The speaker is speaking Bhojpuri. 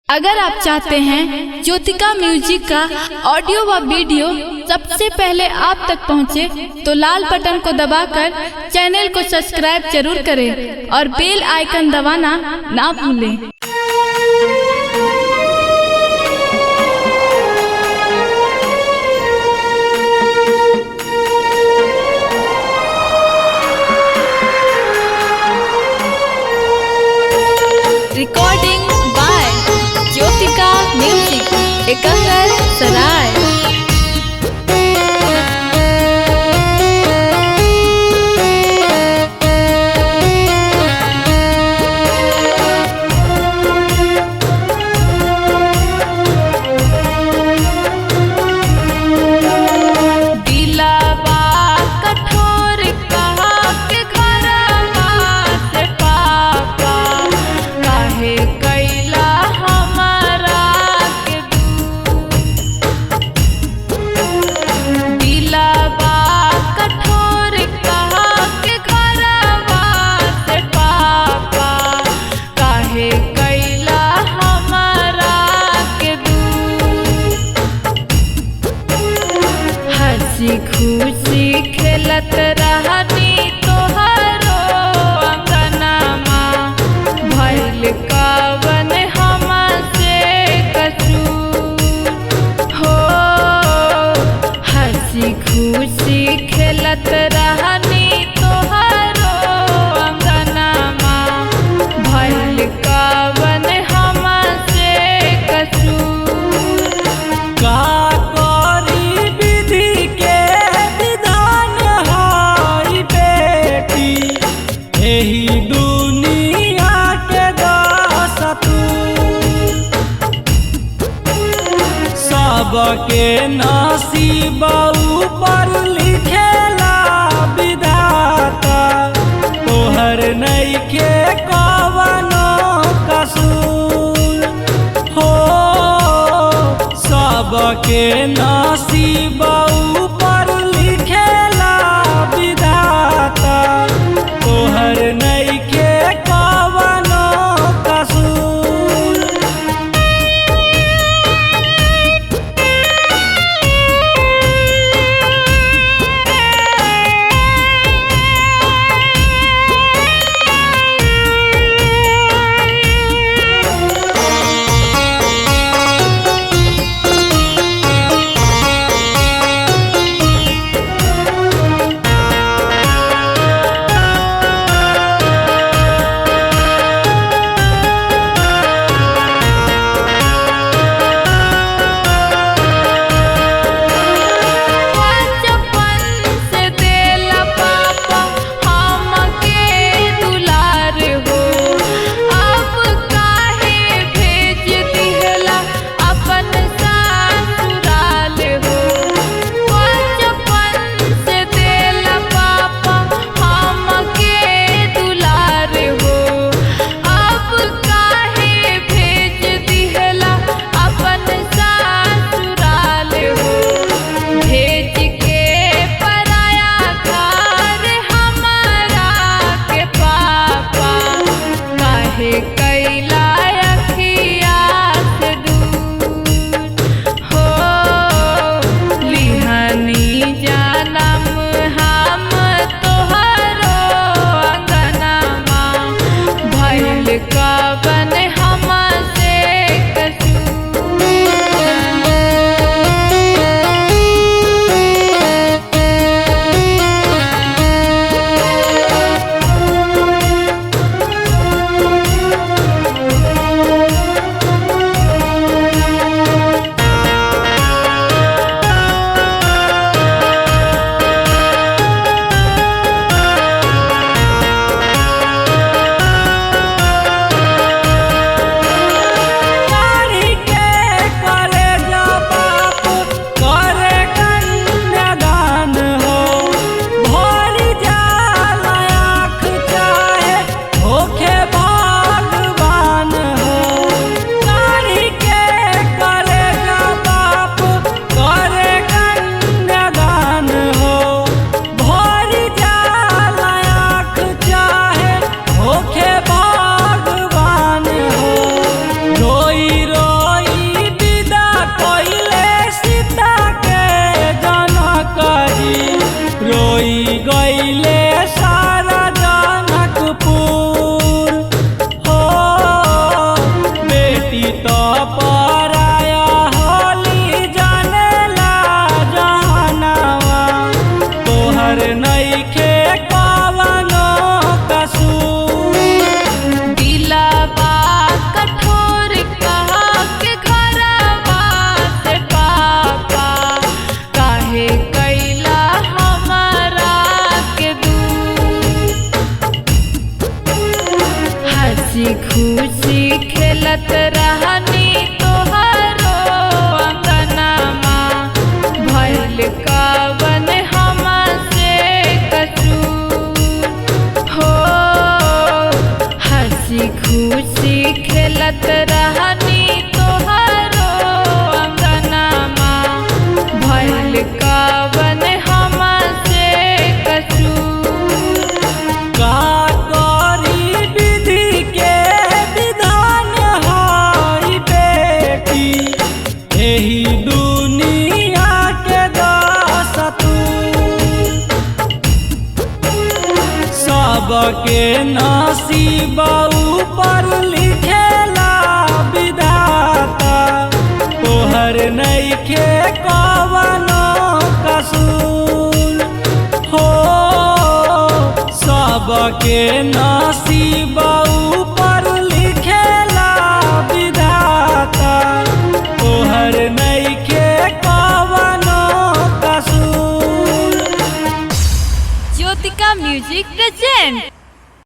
अगर आप चाहते हैं ज्योतिका म्यूजिक का ऑडियो व वीडियो सबसे पहले आप तक पहुंचे, तो लाल बटन को दबाकर चैनल को सब्सक्राइब जरूर करें और बेल आइकन दबाना ना भूलें। Recording by Jyotika music, Ekangar सराय। खुशी खेलत रहनी तोहरो अंगनमा, भइल कवन हमसे कसूर हो। हंसी खुशी खेलत रहनी तोहरो अंगनमा, भइल कवन हमसे कसूर। सबके नसीब ऊपर लिखेला विधाता, तोहर नइखे कवनो कसूर हो। सबके नसीब ऊपर लिखेला विधाता, तोहर नइखे कवनो कसूर। के नसीब ऊपर लिखेला विधाता, तोहर नइखे कवनो कसूर। Jyotika music present.